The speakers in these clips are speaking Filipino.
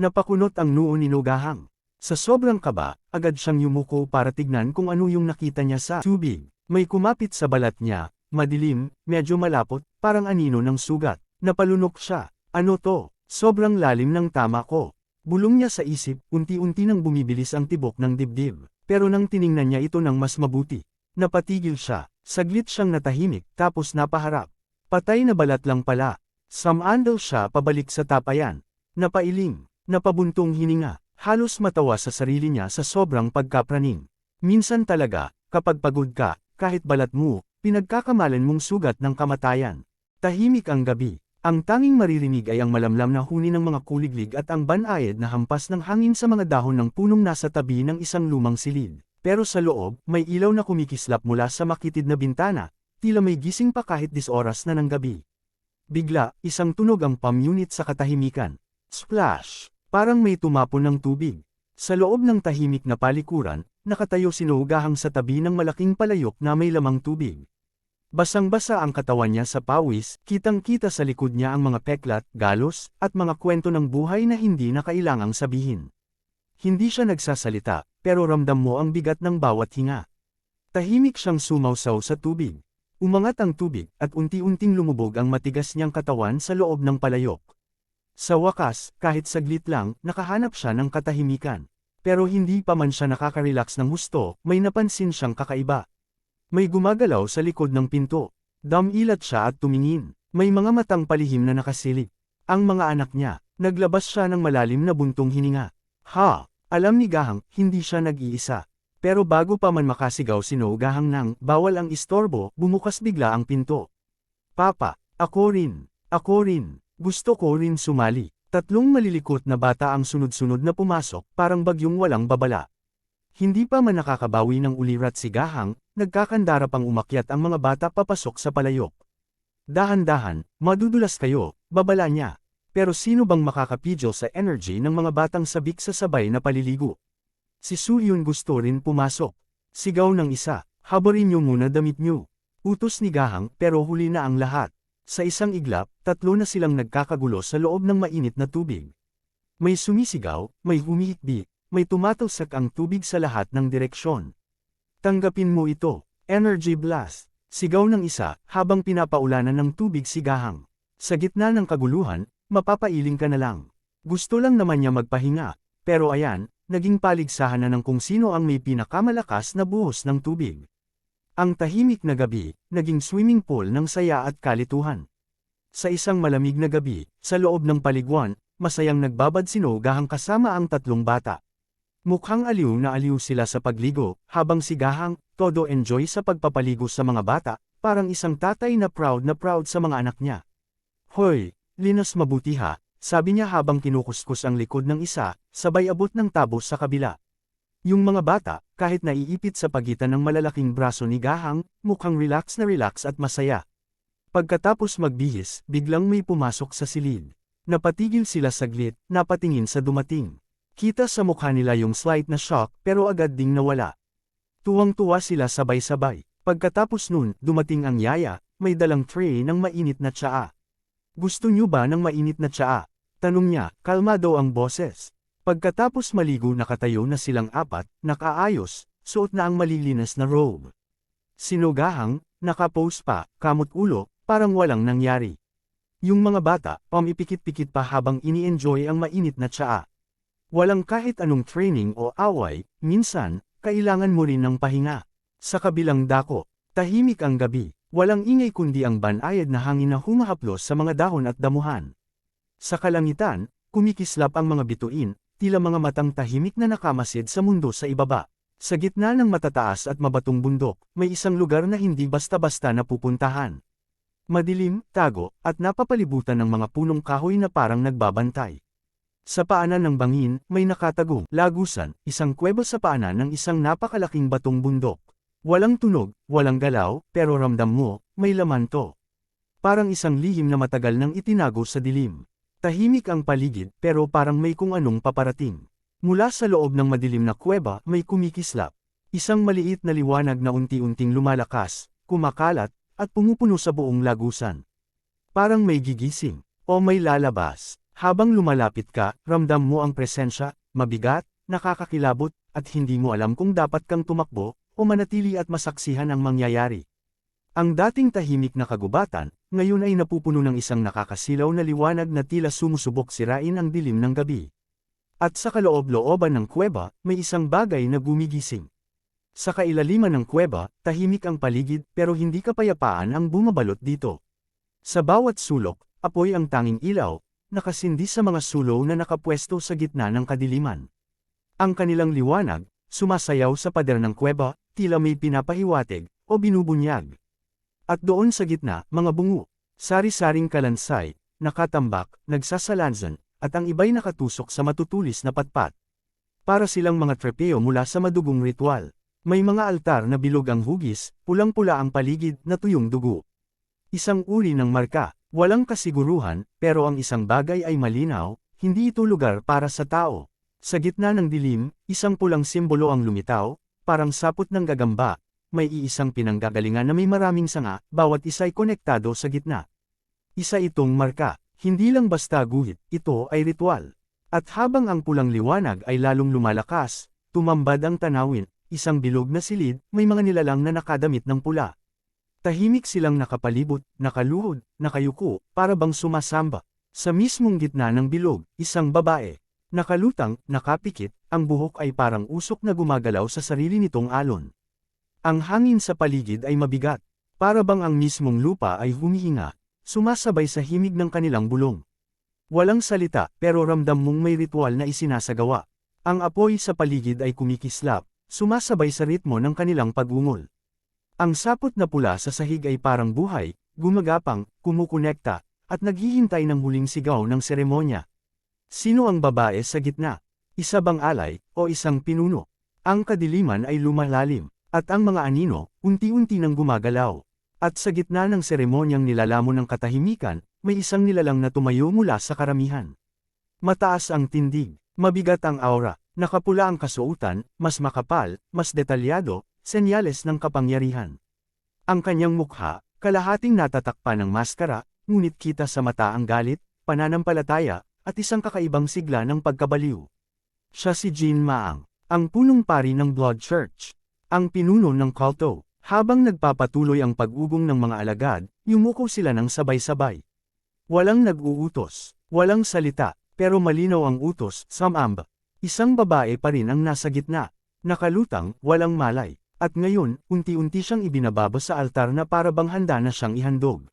Napakunot ang noo ni Nogahang. Sa sobrang kaba, agad siyang yumuko para tignan kung ano yung nakita niya sa tubig. May kumapit sa balat niya, madilim, medyo malapot, parang anino ng sugat. Napalunok siya. Ano to? Sobrang lalim ng tama ko. Bulong niya sa isip, unti-unti nang bumibilis ang tibok ng dibdib. Pero nang tiningnan niya ito ng mas mabuti, napatigil siya. Saglit siyang natahimik, tapos napaharap. Patay na balat lang pala. Sumandal siya pabalik sa tapayan. Napailing, napabuntong hininga, halos matawa sa sarili niya sa sobrang pagkapraning. Minsan talaga, kapag pagod ka, kahit balat mo, pinagkakamalan mong sugat ng kamatayan. Tahimik ang gabi. Ang tanging maririnig ay ang malamlam na huni ng mga kuliglig at ang banayad na hampas ng hangin sa mga dahon ng punong nasa tabi ng isang lumang silid. Pero sa loob, may ilaw na kumikislap mula sa makitid na bintana, tila may gising pa kahit 10 oras na ng gabi. Bigla, isang tunog ang pamunit sa katahimikan. Splash! Parang may tumapon ng tubig. Sa loob ng tahimik na palikuran, nakatayo si Nogahang sa tabi ng malaking palayok na may lamang tubig. Basang-basa ang katawan niya sa pawis, kitang-kita sa likod niya ang mga peklat, galos, at mga kwento ng buhay na hindi na kailangang sabihin. Hindi siya nagsasalita, pero ramdam mo ang bigat ng bawat hinga. Tahimik siyang sumawsaw sa tubig. Umangat ang tubig, at unti-unting lumubog ang matigas niyang katawan sa loob ng palayok. Sa wakas, kahit saglit lang, nakahanap siya ng katahimikan. Pero hindi pa man siya nakaka-relax ng husto, may napansin siyang kakaiba. May gumagalaw sa likod ng pinto. Damilat siya at tumingin. May mga matang palihim na nakasilip. Ang mga anak niya, naglabas siya ng malalim na buntong hininga. Ha! Alam ni Gahang, hindi siya nag-iisa. Pero bago pa man makasigaw si Nogahang nang bawal ang istorbo, bumukas bigla ang pinto. Papa, ako rin. Ako rin. Gusto ko rin sumali. 3 malilikot na bata ang sunod-sunod na pumasok, parang bagyong walang babala. Hindi pa man nakakabawi ng ulirat si Gahang, nagkakandara pang umakyat ang mga bata papasok sa palayok. Dahan-dahan, madudulas kayo, babala niya. Pero sino bang makakapidyo sa energy ng mga batang sabik sa sabay na paliligo? Si Suyun gusto rin pumasok. Sigaw ng isa, habarin niyo muna damit niyo. Utos ni Gahang, pero huli na ang lahat. Sa isang iglap, 3 na silang nagkakagulo sa loob ng mainit na tubig. May sumisigaw, may humihikbi, may tumatalsak ang tubig sa lahat ng direksyon. Tanggapin mo ito, Energy Blast, sigaw ng isa, habang pinapaulanan ng tubig si Gahang. Sa gitna ng kaguluhan, mapapailing ka na lang. Gusto lang naman niya magpahinga, pero ayan, naging paligsahan na ng kung sino ang may pinakamalakas na buhos ng tubig. Ang tahimik na gabi, naging swimming pool ng saya at kalituhan. Sa isang malamig na gabi, sa loob ng paliguan, masayang nagbabad si Nogahang kasama ang 3 bata. Mukhang aliw na aliw sila sa pagligo, habang si Gahang, todo enjoy sa pagpapaligo sa mga bata, parang isang tatay na proud sa mga anak niya. Hoy, linas mabuti ha, sabi niya habang kinukuskus ang likod ng isa, sabay abot ng tabos sa kabila. Yung mga bata, kahit naiipit sa pagitan ng malalaking braso ni Gahang, mukhang relax at masaya. Pagkatapos magbihis, biglang may pumasok sa silid. Napatigil sila saglit, napatingin sa dumating. Kita sa mukha nila yung slight na shock, pero agad ding nawala. Tuwang-tuwa sila sabay-sabay. Pagkatapos nun, dumating ang yaya, may dalang tray ng mainit na tsaa. Gusto niyo ba ng mainit na tsaa? Tanong niya, kalmado ang boses. Pagkatapos maligo nakatayo na silang 4, nakaayos, suot na ang malilinas na robe. Si Nogahang, nakapose pa, kamot ulo, parang walang nangyari. Yung mga bata, pamipikit-pikit pa habang ini-enjoy ang mainit na tsaa. Walang kahit anong training o away, minsan, kailangan mo rin ng pahinga. Sa kabilang dako, tahimik ang gabi, walang ingay kundi ang banayad na hangin na humahaplos sa mga dahon at damuhan. Sa kalangitan, kumikislap ang mga bituin, tila mga matang tahimik na nakamasid sa mundo sa ibaba. Sa gitna ng matataas at mabatong bundok, may isang lugar na hindi basta-basta napupuntahan. Madilim, tago, at napapalibutan ng mga punong kahoy na parang nagbabantay. Sa paanan ng bangin, may nakatagong lagusan, isang kuweba sa paanan ng isang napakalaking batong bundok. Walang tunog, walang galaw, pero ramdam mo, may laman to. Parang isang lihim na matagal nang itinago sa dilim. Tahimik ang paligid, pero parang may kung anong paparating. Mula sa loob ng madilim na kuweba, may kumikislap. Isang maliit na liwanag na unti-unting lumalakas, kumakalat, at pumupuno sa buong lagusan. Parang may gigising, o may lalabas. Habang lumalapit ka, ramdam mo ang presensya, mabigat, nakakakilabot, at hindi mo alam kung dapat kang tumakbo, o manatili at masaksihan ang mangyayari. Ang dating tahimik na kagubatan, ngayon ay napupuno ng isang nakakasilaw na liwanag na tila sumusubok sirain ang dilim ng gabi. At sa kaloob-looban ng kuweba, may isang bagay na gumigising. Sa kailaliman ng kuweba, tahimik ang paligid pero hindi kapayapaan ang bumabalot dito. Sa bawat sulok, apoy ang tanging ilaw, nakasindi sa mga sulong na nakapwesto sa gitna ng kadiliman. Ang kanilang liwanag, sumasayaw sa pader ng kuweba, tila may pinapahiwatig, o binubunyag. At doon sa gitna, mga bungo, sari-saring kalansay, nakatambak, nagsasalansan, at ang iba'y nakatusok sa matutulis na patpat. Para silang mga trepeo mula sa madugong ritual. May mga altar na bilog ang hugis, pulang-pula ang paligid na tuyong dugo. Isang uri ng marka, walang kasiguruhan, pero ang isang bagay ay malinaw, hindi ito lugar para sa tao. Sa gitna ng dilim, isang pulang simbolo ang lumitaw, parang sapot ng gagamba. May iisang pinanggagalingan na may maraming sanga, bawat isa'y konektado sa gitna. Isa itong marka, hindi lang basta guhit, ito ay ritual. At habang ang pulang liwanag ay lalong lumalakas, tumambad ang tanawin, isang bilog na silid, may mga nilalang na nakadamit ng pula. Tahimik silang nakapalibot, nakaluhod, nakayuko, para bang sumasamba. Sa mismong gitna ng bilog, isang babae. Nakalutang, nakapikit, ang buhok ay parang usok na gumagalaw sa sarili nitong alon. Ang hangin sa paligid ay mabigat, para bang ang mismong lupa ay humihinga, sumasabay sa himig ng kanilang bulong. Walang salita, pero ramdam mong may ritual na isinasagawa. Ang apoy sa paligid ay kumikislap, sumasabay sa ritmo ng kanilang pag-ungol. Ang sapot na pula sa sahig ay parang buhay, gumagapang, kumukonekta, at naghihintay ng huling sigaw ng seremonya. Sino ang babae sa gitna? Isa bang alay, o isang pinuno? Ang kadiliman ay lumalalim. At ang mga anino, unti-unti nang gumagalaw. At sa gitna ng seremonyang nilalamon ng katahimikan, may isang nilalang na tumayo mula sa karamihan. Mataas ang tindig, mabigat ang aura, nakapula ang kasuotan, mas makapal, mas detalyado, senyales ng kapangyarihan. Ang kanyang mukha, kalahating natatakpan ng maskara, ngunit kita sa mata ang galit, pananampalataya, at isang kakaibang sigla ng pagkabaliw. Siya si Jean Maang, ang punong pari ng Blood Church. Ang pinuno ng kulto. Habang nagpapatuloy ang pag-ugong ng mga alagad, yumuko sila ng sabay-sabay. Walang nag-uutos, walang salita, pero malinaw ang utos, Samamb. Isang babae pa rin ang nasa gitna, nakalutang, walang malay, at ngayon, unti-unti siyang ibinababa sa altar na para bang handa na siyang ihandog.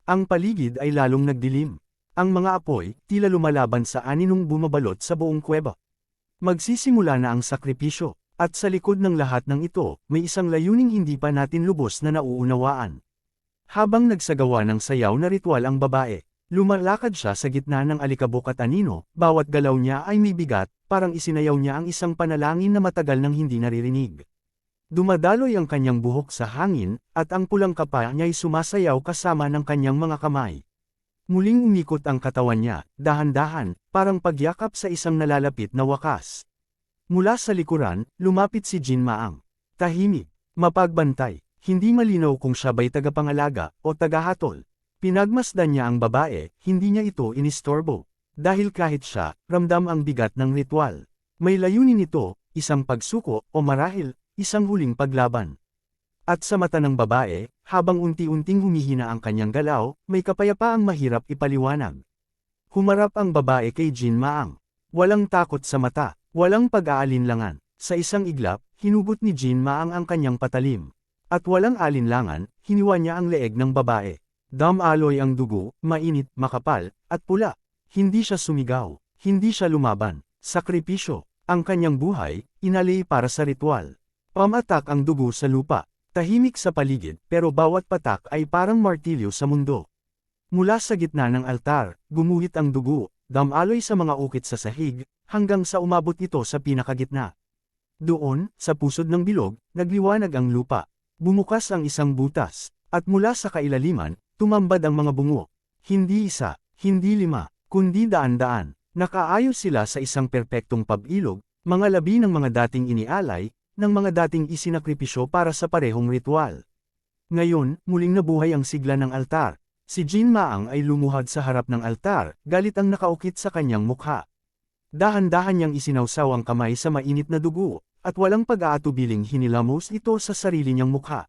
Ang paligid ay lalong nagdilim. Ang mga apoy, tila lumalaban sa aninong bumabalot sa buong kuweba. Magsisimula na ang sakripisyo. At sa likod ng lahat ng ito, may isang layuning hindi pa natin lubos na nauunawaan. Habang nagsagawa ng sayaw na ritual ang babae, lumalakad siya sa gitna ng alikabok at anino, bawat galaw niya ay may bigat, parang isinayaw niya ang isang panalangin na matagal nang hindi naririnig. Dumadaloy ang kanyang buhok sa hangin, at ang pulang kapa niya'y sumasayaw kasama ng kanyang mga kamay. Muling umikot ang katawan niya, dahan-dahan, parang pagyakap sa isang nalalapit na wakas. Mula sa likuran, lumapit si Jean Maang. Tahimik, mapagbantay, hindi malinaw kung siya ba'y tagapangalaga o tagahatol. Pinagmasdan niya ang babae, hindi niya ito inistorbo. Dahil kahit siya, ramdam ang bigat ng ritual. May layunin ito, isang pagsuko o marahil, isang huling paglaban. At sa mata ng babae, habang unti-unting humihina ang kanyang galaw, may kapayapaang mahirap ipaliwanag. Humarap ang babae kay Jean Maang. Walang takot sa mata. Walang pag-aalinlangan. Sa isang iglap, hinugot ni Jean Maang ang kanyang patalim. At walang alinlangan, hiniwa niya ang leeg ng babae. Damaloy ang dugo, mainit, makapal, at pula. Hindi siya sumigaw. Hindi siya lumaban. Sakripisyo. Ang kanyang buhay, inalay para sa ritual. Pamatak ang dugo sa lupa. Tahimik sa paligid, pero bawat patak ay parang martilyo sa mundo. Mula sa gitna ng altar, gumuhit ang dugo, damaloy sa mga ukit sa sahig, hanggang sa umabot ito sa pinakagitna. Doon, sa pusod ng bilog, nagliwanag ang lupa. Bumukas ang isang butas, at mula sa kailaliman, tumambad ang mga bungo. Hindi isa, hindi lima, kundi daan-daan. Nakaayos sila sa isang perpektong pag-ilog, mga labi ng mga dating inialay, ng mga dating isinakripisyo para sa parehong ritual. Ngayon, muling nabuhay ang sigla ng altar. Si Jin Maang ay lumuhad sa harap ng altar, galit ang nakaukit sa kanyang mukha. Dahan-dahan niyang isinawsaw ang kamay sa mainit na dugo, at walang pag-aatubiling hinilamos ito sa sarili niyang mukha.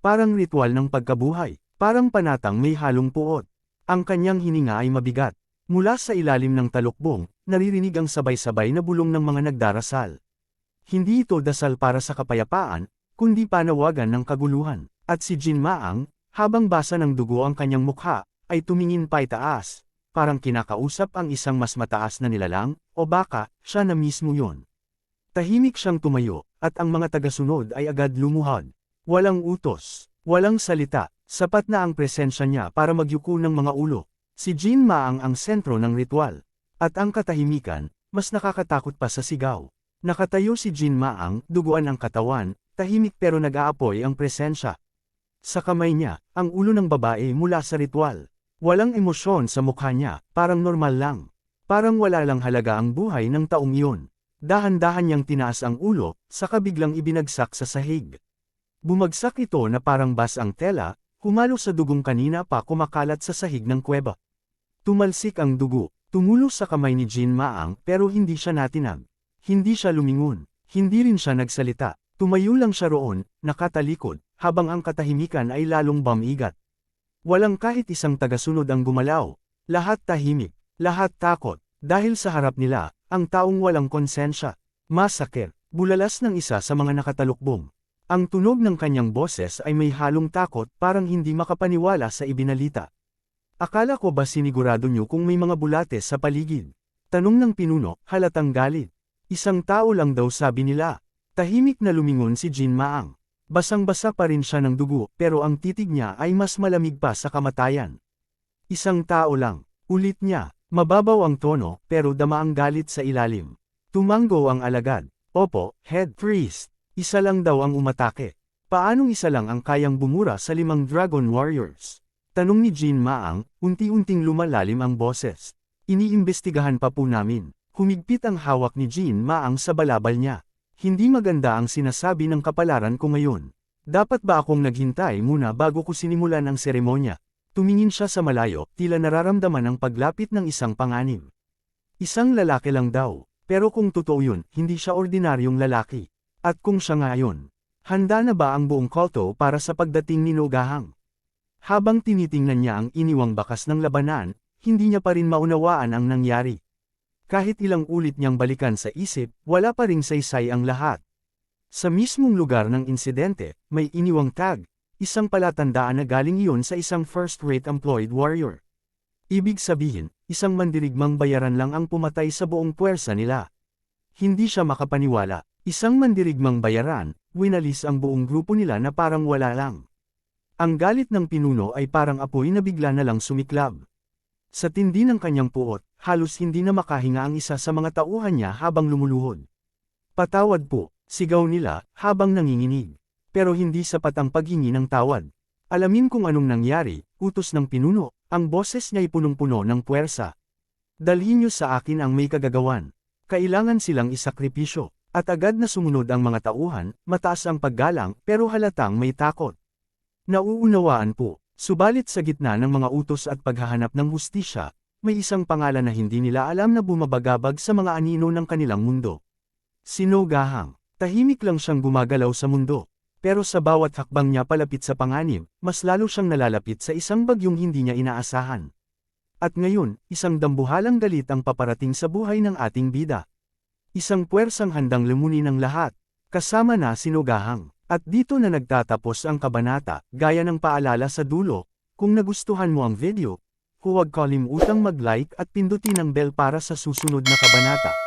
Parang ritual ng pagkabuhay, parang panatang may halong puot. Ang kanyang hininga ay mabigat. Mula sa ilalim ng talukbong, naririnig ang sabay-sabay na bulong ng mga nagdarasal. Hindi ito dasal para sa kapayapaan, kundi panawagan ng kaguluhan. At si Jin Maang, habang basa ng dugo ang kanyang mukha, ay tumingin pa itaas, parang kinakausap ang isang mas mataas na nilalang, o baka, siya na mismo yun. Tahimik siyang tumayo, at ang mga tagasunod ay agad lumuhad. Walang utos, walang salita, sapat na ang presensya niya para magyuko ng mga ulo. Si Jin Maang ang sentro ng ritual. At ang katahimikan, mas nakakatakot pa sa sigaw. Nakatayo si Jin Maang, duguan ang katawan, tahimik pero nag-aapoy ang presensya. Sa kamay niya, ang ulo ng babae mula sa ritual. Walang emosyon sa mukha niya, parang normal lang. Parang wala lang halaga ang buhay ng taong iyon. Dahan-dahan niyang tinaas ang ulo, saka biglang ibinagsak sa sahig. Bumagsak ito na parang bas ang tela, humalo sa dugong kanina pa kumakalat sa sahig ng kuweba. Tumalsik ang dugo, tumulo sa kamay ni Jin Maang pero hindi siya natinag. Hindi siya lumingon, hindi rin siya nagsalita. Tumayo lang siya roon, nakatalikod, habang ang katahimikan ay lalong bumigat. Walang kahit isang tagasunod ang gumalaw. Lahat tahimik, lahat takot, dahil sa harap nila, ang taong walang konsensya. Masakit, bulalas ng isa sa mga nakatalukbong. Ang tunog ng kanyang boses ay may halong takot, parang hindi makapaniwala sa ibinalita. Akala ko ba sinigurado niyo kung may mga bulates sa paligid? Tanong ng pinuno, halatang galit. Isang tao lang daw sabi nila. Tahimik na lumingon si Jin Maang. Basang-basa pa rin siya ng dugo, pero ang titig niya ay mas malamig pa sa kamatayan. Isang tao lang, ulit niya, mababaw ang tono, pero dama ang galit sa ilalim. Tumango ang alagad. Opo, head priest. Isa lang daw ang umatake. Paanong isa lang ang kayang bumura sa 5 Dragon Warriors? Tanong ni Jin Maang, unti-unting lumalalim ang boses. Iniimbestigahan pa po namin. Humigpit ang hawak ni Jin Maang sa balabal niya. Hindi maganda ang sinasabi ng kapalaran ko ngayon. Dapat ba akong naghintay muna bago ko sinimulan ang seremonya? Tumingin siya sa malayo, tila nararamdaman ang paglapit ng isang panganib. Isang lalaki lang daw, pero kung totoo yun, hindi siya ordinaryong lalaki. At kung siya ngayon, handa na ba ang buong kulto para sa pagdating ni Nogahang? Habang tinitingnan niya ang iniwang bakas ng labanan, hindi niya pa rin maunawaan ang nangyari. Kahit ilang ulit niyang balikan sa isip, wala pa ring saysay ang lahat. Sa mismong lugar ng insidente, may iniwang tag, isang palatandaan na galing iyon sa isang first-rate employed warrior. Ibig sabihin, isang mandirigmang bayaran lang ang pumatay sa buong puwersa nila. Hindi siya makapaniwala. Isang mandirigmang bayaran, winalis ang buong grupo nila na parang wala lang. Ang galit ng pinuno ay parang apoy na bigla na lang sumiklab. Sa tindi ng kanyang puot, halos hindi na makahinga ang isa sa mga tauhan niya habang lumuluhod. Patawad po, sigaw nila, habang nanginginig. Pero hindi sapat ang paghingi ng tawad. Alamin kung anong nangyari, utos ng pinuno, ang boses niya'y punong-puno ng puwersa. Dalhin niyo sa akin ang may kagagawan. Kailangan silang isakripisyo. At agad na sumunod ang mga tauhan, mataas ang paggalang, pero halatang may takot. Nauunawaan po, subalit sa gitna ng mga utos at paghahanap ng hustisya, may isang pangalan na hindi nila alam na bumabagabag sa mga anino ng kanilang mundo. Si Nogahang, tahimik lang siyang gumagalaw sa mundo, pero sa bawat hakbang niya palapit sa panganib, mas lalo siyang nalalapit sa isang bagyong hindi niya inaasahan. At ngayon, isang dambuhalang galit ang paparating sa buhay ng ating bida. Isang puwersang handang lumunin ng lahat, kasama na si Nogahang. At dito na nagtatapos ang kabanata, gaya ng paalala sa dulo. Kung nagustuhan mo ang video, huwag kalimutang mag-like at pindutin ang bell para sa susunod na kabanata.